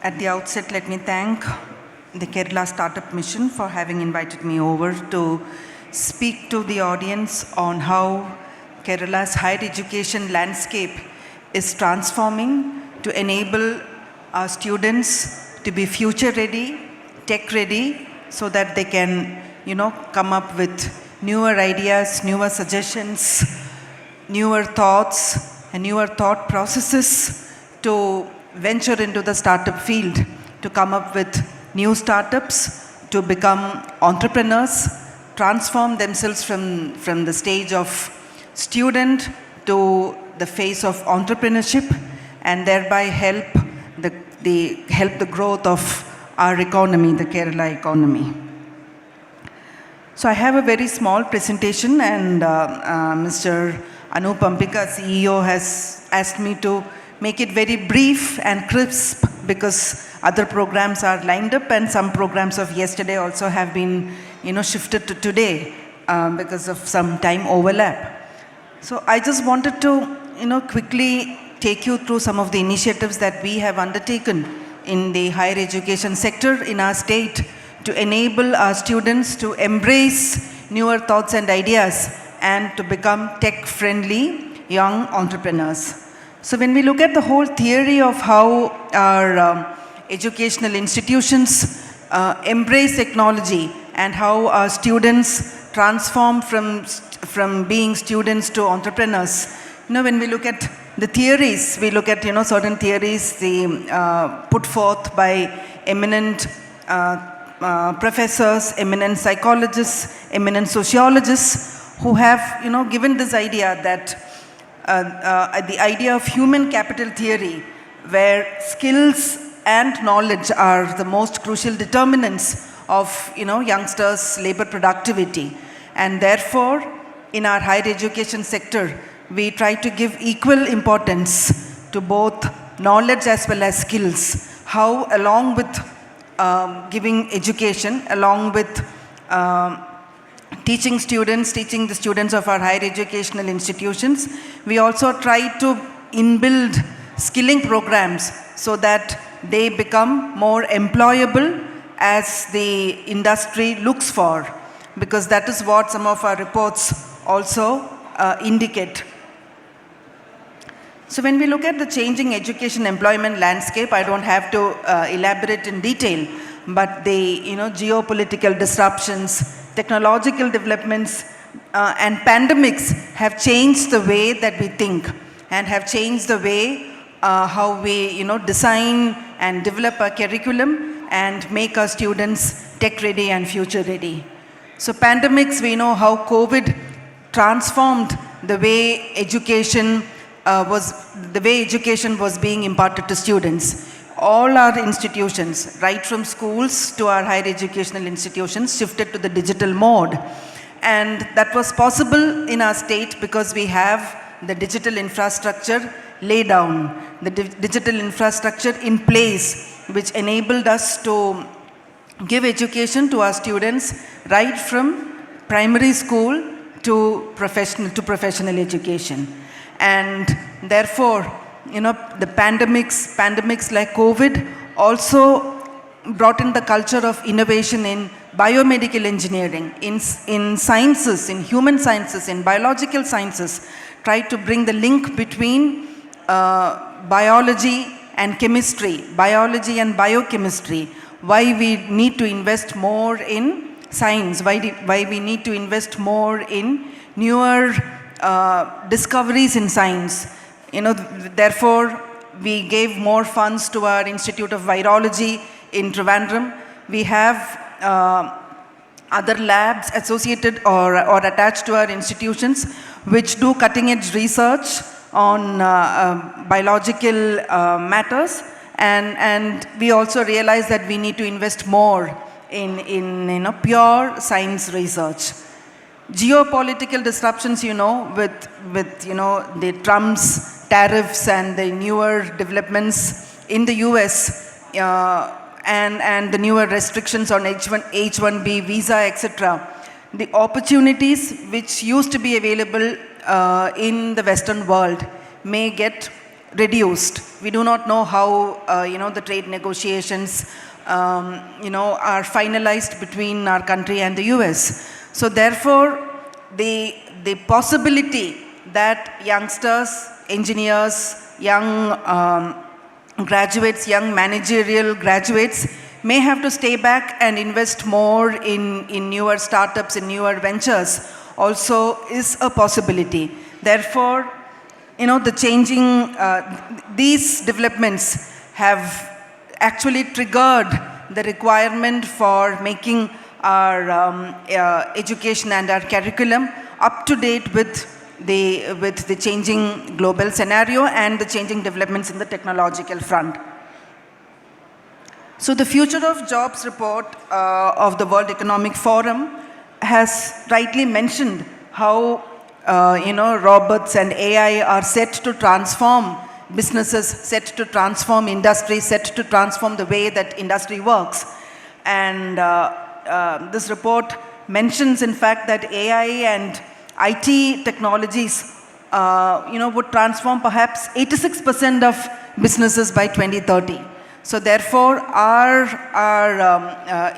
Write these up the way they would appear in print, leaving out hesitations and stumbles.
At the outset, let me thank the Kerala Startup Mission for having invited me over to speak to the audience on how Kerala's higher education landscape is transforming to enable our students to be future ready, tech ready, so that they can, come up with newer ideas, newer suggestions, newer thoughts, and newer thought processes to venture into the startup field, to come up with new startups, to become entrepreneurs, transform themselves from the stage of student to the phase of entrepreneurship, and thereby help the growth of our economy, the Kerala economy. So I have a very small presentation, and Mr. Anup Ampika, CEO, has asked me to make it very brief and crisp because other programs are lined up, and some programs of yesterday also have been shifted to today because of some time overlap. So I just wanted to quickly take you through some of the initiatives that we have undertaken in the higher education sector in our state to enable our students to embrace newer thoughts and ideas and to become tech-friendly young entrepreneurs. So when we look at the whole theory of how our educational institutions embrace technology and how our students transform from being students to entrepreneurs, when we look at the theories, we look at certain theories put forth by eminent professors, eminent psychologists, eminent sociologists who have given this idea that the idea of human capital theory, where skills and knowledge are the most crucial determinants of youngsters' labor productivity, and therefore in our higher education sector we try to give equal importance to both knowledge as well as skills. How, along with giving education, along with teaching the students of our higher educational institutions, we also try to inbuild skilling programs so that they become more employable as the industry looks for, because that is what some of our reports also indicate. So when we look at the changing education employment landscape, I don't have to elaborate in detail, but the geopolitical disruptions, technological developments, and pandemics have changed the way that we think and have changed the way how we design and develop a curriculum and make our students tech ready and future ready. So pandemics, we know how COVID transformed the way education was being imparted to students. All our institutions, right from schools to our higher educational institutions, shifted to the digital mode. And that was possible in our state because we have the digital infrastructure laid down, the digital infrastructure in place, which enabled us to give education to our students right from primary school to professional education. And therefore, the pandemics like COVID also brought in the culture of innovation in biomedical engineering, in sciences, in human sciences, in biological sciences, tried to bring the link between biology and chemistry, biology and biochemistry, why we need to invest more in science, why we need to invest more in newer discoveries in science. Therefore, we gave more funds to our Institute of Virology in Trivandrum. We have other labs associated or attached to our institutions which do cutting-edge research on biological matters, and we also realize that we need to invest more in pure science research. Geopolitical disruptions, with the Trump's tariffs and the newer developments in the US and the newer restrictions on H1B visa, etc. The opportunities which used to be available in the Western world may get reduced. We do not know how, the trade negotiations, are finalized between our country and the US. So therefore, the possibility that youngsters, engineers, young graduates, young managerial graduates may have to stay back and invest more in newer startups, in newer ventures, also is a possibility. Therefore, the changing, these developments have actually triggered the requirement for making our education and our curriculum up to date with the changing global scenario and the changing developments in the technological front. So the Future of Jobs report of the World Economic Forum has rightly mentioned how robots and AI are set to transform businesses, set to transform industry, set to transform the way that industry works. And this report mentions, in fact, that AI and IT technologies, would transform perhaps 86% of businesses by 2030. So therefore, our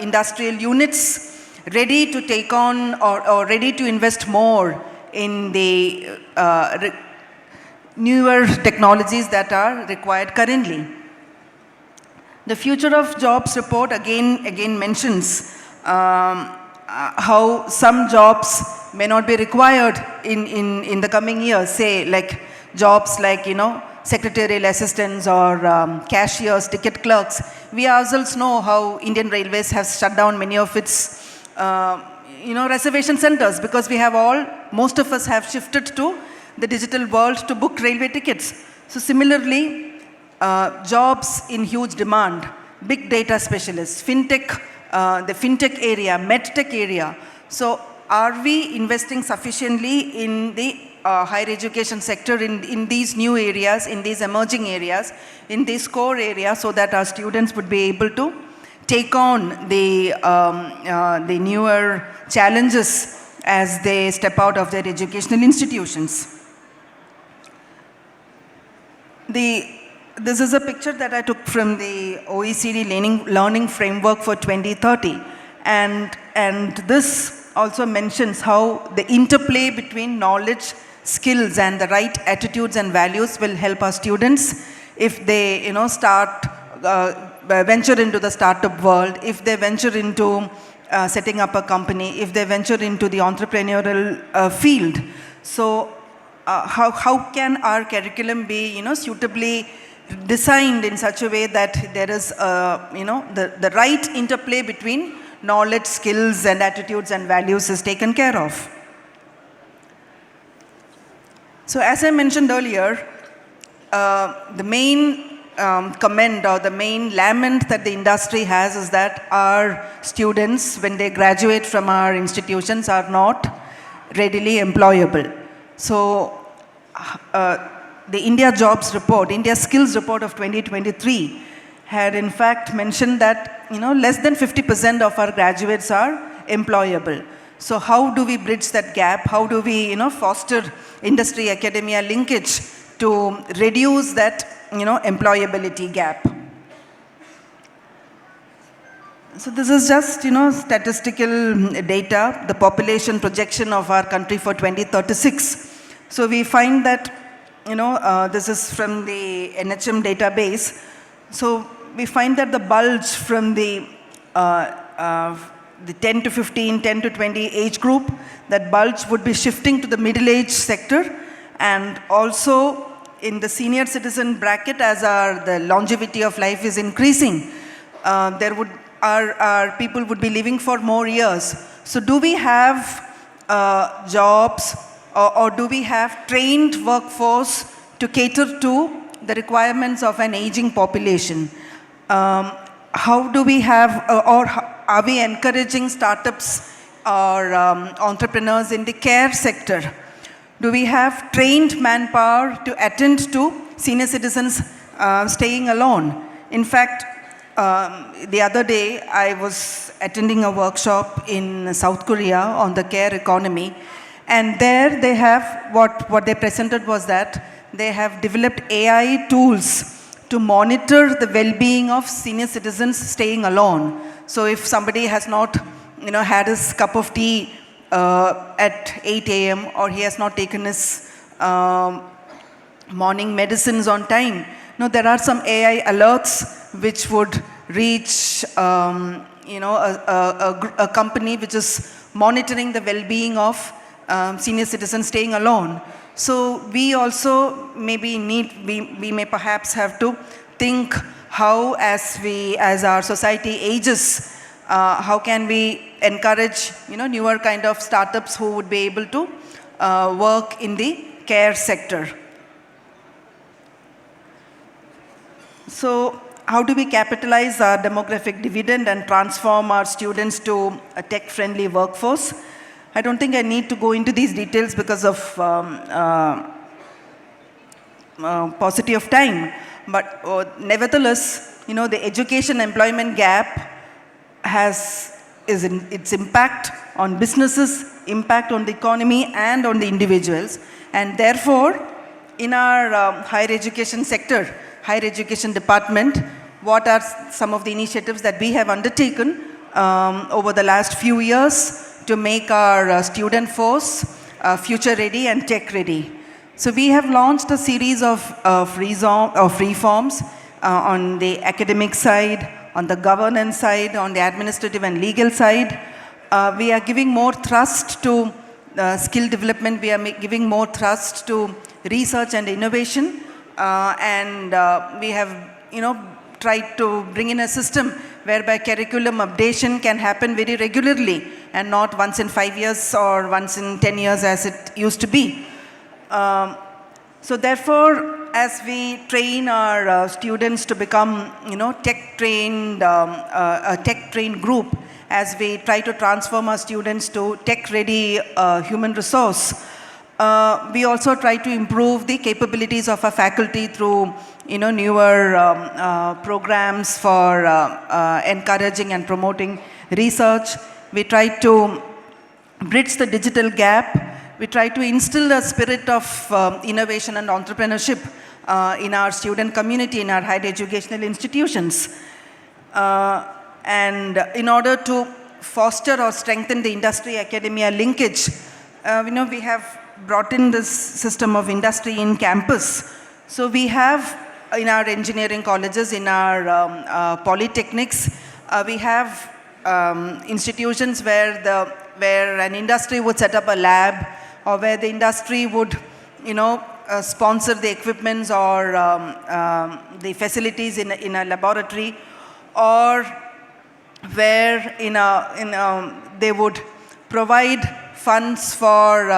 industrial units ready to take on or ready to invest more in the newer technologies that are required currently. The Future of Jobs report again mentions how some jobs may not be required in the coming years, say like jobs like, secretarial assistants or cashiers, ticket clerks. We ourselves know how Indian Railways has shut down many of its reservation centers because most of us have shifted to the digital world to book railway tickets. So similarly, jobs in huge demand, big data specialists, fintech, the fintech area, medtech area. So are we investing sufficiently in the higher education sector in these new areas, in these emerging areas, in these core areas, so that our students would be able to take on the newer challenges as they step out of their educational institutions? This is a picture that I took from the OECD Learning Framework for 2030. And this also mentions how the interplay between knowledge, skills, and the right attitudes and values will help our students if they, venture into the startup world, if they venture into setting up a company, if they venture into the entrepreneurial field. So how can our curriculum be, suitably designed in such a way that there is, the right interplay between knowledge, skills, and attitudes and values is taken care of. So as I mentioned earlier, the main comment or the main lament that the industry has is that our students, when they graduate from our institutions, are not readily employable. So the India Jobs report, India Skills report of 2023 had in fact mentioned that less than 50% of our graduates are employable. So how do we bridge that gap? How do we foster industry academia linkage to reduce that employability gap? So this is just statistical data, the population projection of our country for 2036. So we find that this is from the NHM database. So we find that the bulge from the 10 to 15, 10 to 20 age group, that bulge would be shifting to the middle-age sector, and also in the senior citizen bracket, as the longevity of life is increasing, our people would be living for more years. So do we have jobs or do we have trained workforce to cater to the requirements of an aging population? How do we have, or are we encouraging startups or entrepreneurs in the care sector? Do we have trained manpower to attend to senior citizens staying alone? In fact, the other day I was attending a workshop in South Korea on the care economy, and there they have, what they presented was that they have developed AI tools to monitor the well-being of senior citizens staying alone. So if somebody has not, had his cup of tea at 8 a.m. or he has not taken his morning medicines on time, there are some AI alerts which would reach, a company which is monitoring the well-being of senior citizens staying alone. So we also maybe we may perhaps have to think how as our society ages, how can we encourage, newer kind of startups who would be able to work in the care sector. So how do we capitalize our demographic dividend and transform our students to a tech-friendly workforce? I don't think I need to go into these details because of paucity of time. But nevertheless, the education employment gap its impact on businesses, impact on the economy and on the individuals. And therefore, in our higher education sector, higher education department, what are some of the initiatives that we have undertaken over the last few years to make our student force future ready and tech ready. So we have launched a series of reforms on the academic side, on the governance side, on the administrative and legal side. We are giving more thrust to skill development. We are giving more thrust to research and innovation. And we have, tried to bring in a system whereby curriculum updation can happen very regularly and not once in 5 years or once in 10 years as it used to be. So therefore, as we train our students to become, tech-trained, a tech-trained group, as we try to transform our students to tech-ready human resource, we also try to improve the capabilities of our faculty through, newer programs for encouraging and promoting research. We try to bridge the digital gap. We try to instill a spirit of innovation and entrepreneurship in our student community, in our higher educational institutions. And in order to foster or strengthen the industry-academia linkage, we have brought in this system of industry in campus. So we have in our engineering colleges, in our polytechnics, we have institutions where an industry would set up a lab, or where the industry would, sponsor the equipments or the facilities in a laboratory, or where they would provide funds for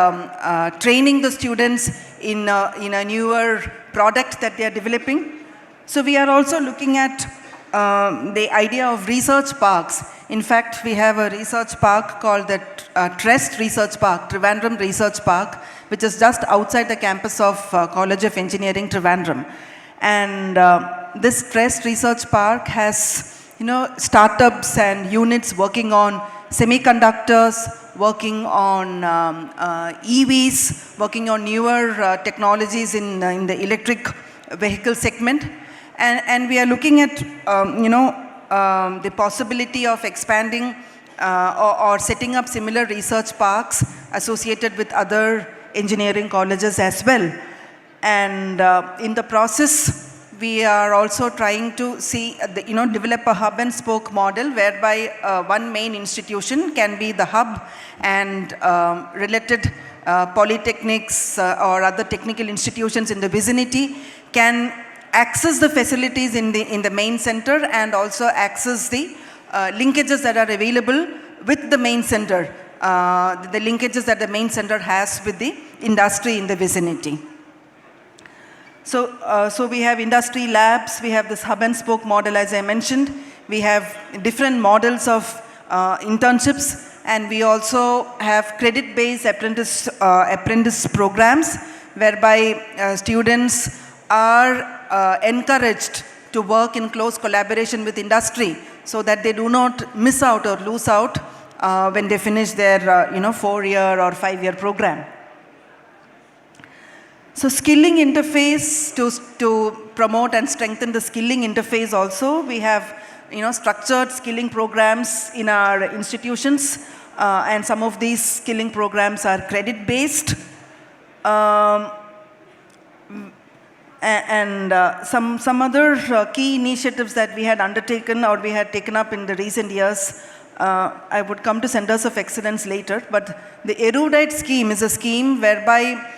training the students in a newer product that they are developing. So we are also looking at the idea of research parks. In fact, we have a research park called the TREST Research Park, Trivandrum Research Park, which is just outside the campus of College of Engineering, Trivandrum. And this TREST Research Park has, startups and units working on semiconductors, working on EVs, working on newer technologies in the electric vehicle segment. And we are looking at, the possibility of expanding or setting up similar research parks associated with other engineering colleges as well. And in the process, we are also trying to develop a hub and spoke model whereby one main institution can be the hub, and related polytechnics or other technical institutions in the vicinity can access the facilities in the main center, and also access the linkages that are available with the main center, the linkages that the main center has with the industry in the vicinity. So we have industry labs, we have this hub and spoke model as I mentioned, we have different models of internships, and we also have credit-based apprentice programs whereby students are encouraged to work in close collaboration with industry so that they do not miss out or lose out when they finish their 4-year or 5-year program. So skilling interface, to promote and strengthen the skilling interface also, we have structured skilling programs in our institutions, and some of these skilling programs are credit based. And some other key initiatives that we had undertaken or we had taken up in the recent years, I would come to Centers of Excellence later, but the Erudite scheme is a scheme whereby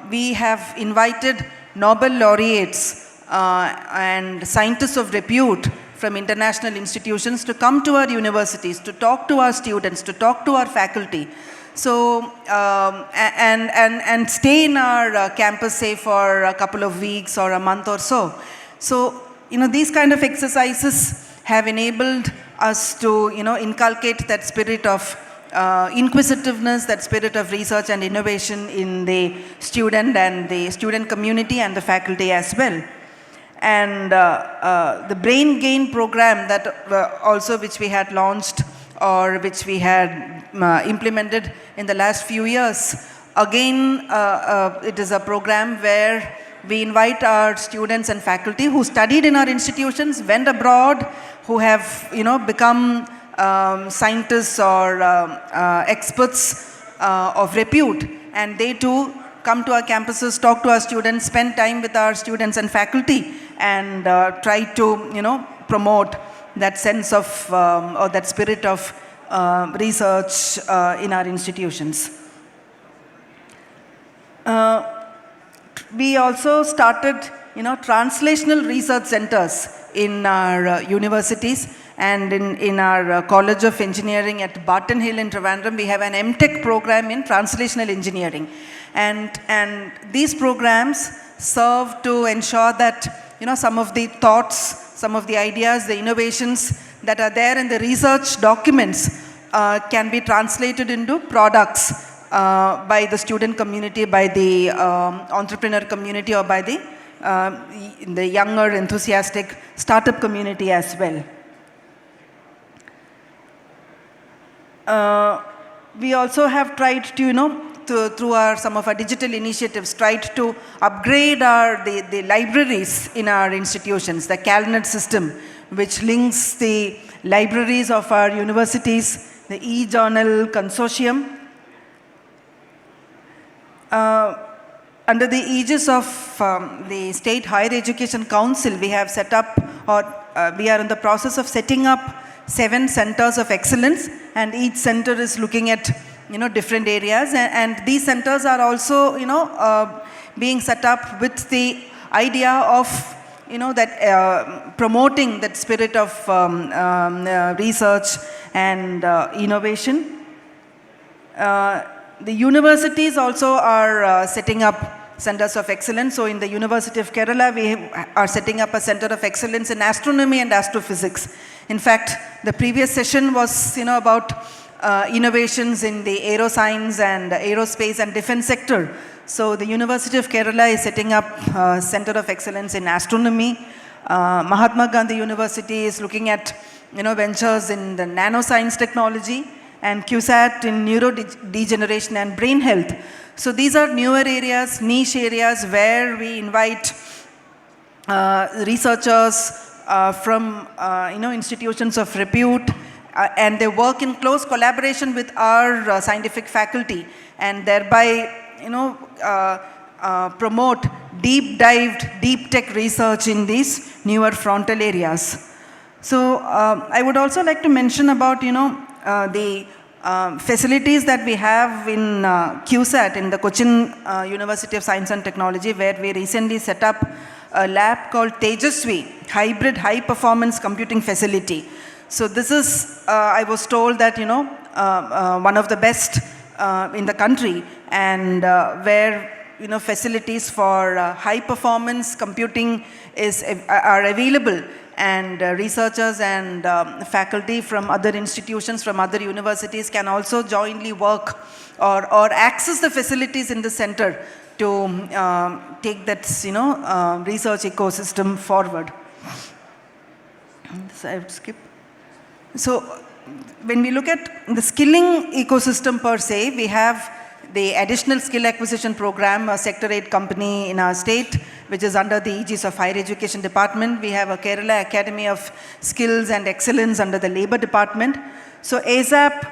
we have invited Nobel laureates and scientists of repute from international institutions to come to our universities, to talk to our students, to talk to our faculty. So, and stay in our campus, say, for a couple of weeks or a month or so. So, these kind of exercises have enabled us to, inculcate that spirit of inquisitiveness, that spirit of research and innovation in the student and the student community and the faculty as well. And the Brain Gain program that also which we had launched or which we had implemented in the last few years. Again, it is a program where we invite our students and faculty who studied in our institutions, went abroad, who have become scientists or experts of repute, and they too come to our campuses, talk to our students, spend time with our students and faculty, and try to promote that sense of or that spirit of research in our institutions. We also started translational research centers in our universities, and in our College of Engineering at Barton Hill in Trivandrum, we have an MTech program in translational engineering. And these programs serve to ensure that some of the thoughts, some of the ideas, the innovations that are there in the research documents can be translated into products by the student community, by the entrepreneur community, or by the younger enthusiastic startup community as well. We also have tried to, through some of our digital initiatives, tried to upgrade the libraries in our institutions, the CalNet system, which links the libraries of our universities, the e-journal consortium. Under the aegis of the State Higher Education Council, we have set up, or we are in the process of setting up 7 centers of excellence, and each center is looking at different areas, and these centers are also being set up with the idea of that promoting that spirit of research and innovation. The universities also are setting up centers of excellence. So in the University of Kerala, we are setting up a center of excellence in astronomy and astrophysics. In fact, the previous session was about innovations in the aeroscience and aerospace and defense sector. So the University of Kerala is setting up a center of excellence in astronomy. Mahatma Gandhi University is looking at ventures in the nanoscience technology, and CUSAT in neurodegeneration and brain health. So these are newer areas, niche areas where we invite researchers from institutions of repute, and they work in close collaboration with our scientific faculty, and thereby promote deep-dived, deep tech research in these newer frontal areas. So I would also like to mention about the facilities that we have in CUSAT, in the Cochin University of Science and Technology, where we recently set up a lab called Tejasvi, Hybrid High Performance Computing Facility. So this is, I was told that, one of the best in the country, and where, facilities for high performance computing are available, and researchers and faculty from other institutions, from other universities can also jointly work or access the facilities in the center to take that research ecosystem forward. So I would skip. So when we look at the skilling ecosystem per se, we have the additional skill acquisition program, a sector 8 company in our state, which is under the aegis of Higher Education Department. We have a Kerala Academy of Skills and Excellence under the Labor Department. So ASAP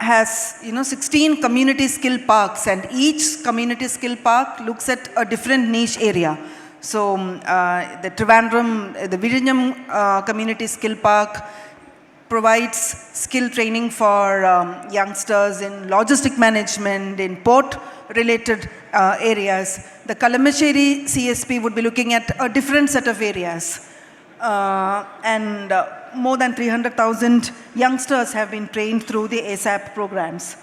has 16 community skill parks, and each community skill park looks at a different niche area. So the Trivandrum, the Vizhinjam Community Skill Park provides skill training for youngsters in logistic management, in port-related areas. The Kalamassery CSP would be looking at a different set of areas. And more than 300,000 youngsters have been trained through the ASAP programs.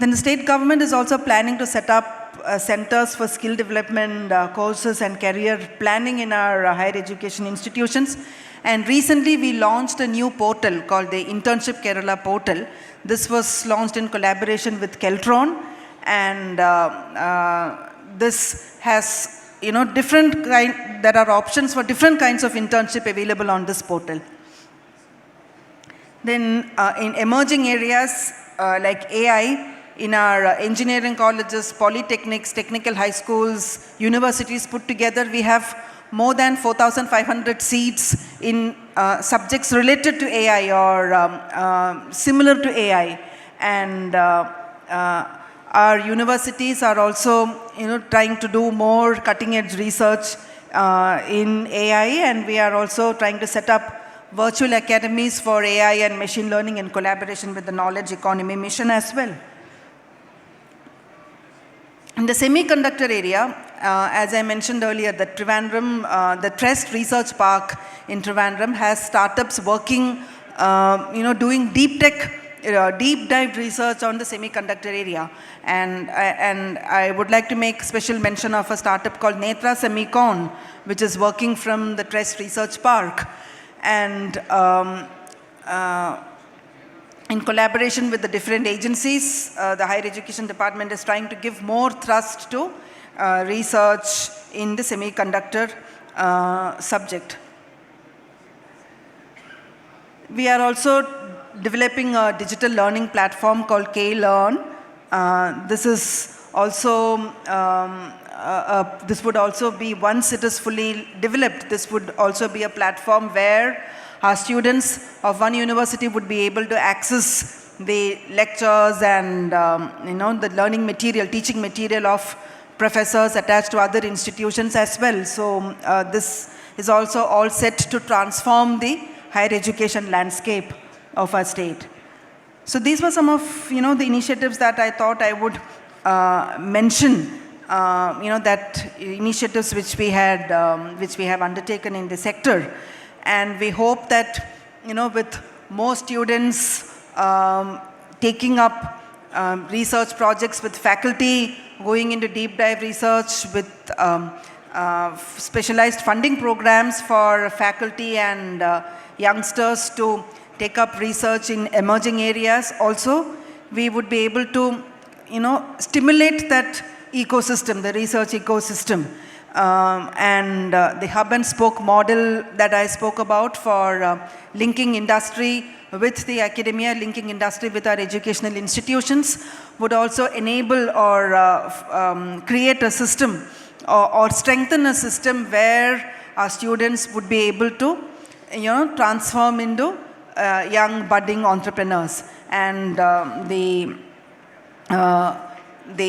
Then the state government is also planning to set up centers for skill development courses and career planning in our higher education institutions. And recently we launched a new portal called the Internship Kerala portal. This was launched in collaboration with Keltron, and this has there are options for different kinds of internship available on this portal. Then in emerging areas like AI, in our engineering colleges, polytechnics, technical high schools, universities put together, we have more than 4,500 seats in subjects related to AI or similar to AI. And our universities are also trying to do more cutting edge research in AI, and we are also trying to set up virtual academies for AI and machine learning in collaboration with the Knowledge Economy Mission as well. In the semiconductor area, as I mentioned earlier, the Trivandrum, the TREST Research Park in Trivandrum has startups working, doing deep dive research on the semiconductor area. And I would like to make special mention of a startup called Netra Semicon, which is working from the TREST Research Park. And in collaboration with the different agencies, the Higher Education Department is trying to give more thrust to research in the semiconductor subject. We are also developing a digital learning platform called K-Learn. This is also, this would also be, once it is fully developed, this would also be a platform where our students of one university would be able to access the lectures and the learning material, teaching material of professors attached to other institutions as well. So this is also all set to transform the higher education landscape of our state. So these were some of the initiatives that I thought I would mention. That initiatives which we have undertaken in the sector. And we hope that, with more students taking up research projects with faculty, going into deep dive research with specialized funding programs for faculty and youngsters to take up research in emerging areas, also, we would be able to, stimulate that ecosystem, the research ecosystem. And the hub and spoke model that I spoke about for linking industry with the academia, linking industry with our educational institutions would also enable or create a system or strengthen a system where our students would be able to transform into young budding entrepreneurs. And the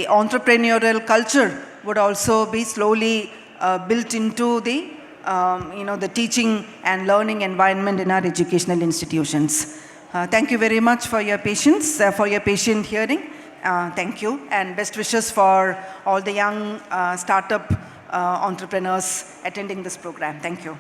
entrepreneurial culture would also be slowly built into the the teaching and learning environment in our educational institutions. Thank you very much for your patience, for your patient hearing. Thank you, and best wishes for all the young startup entrepreneurs attending this program. Thank you.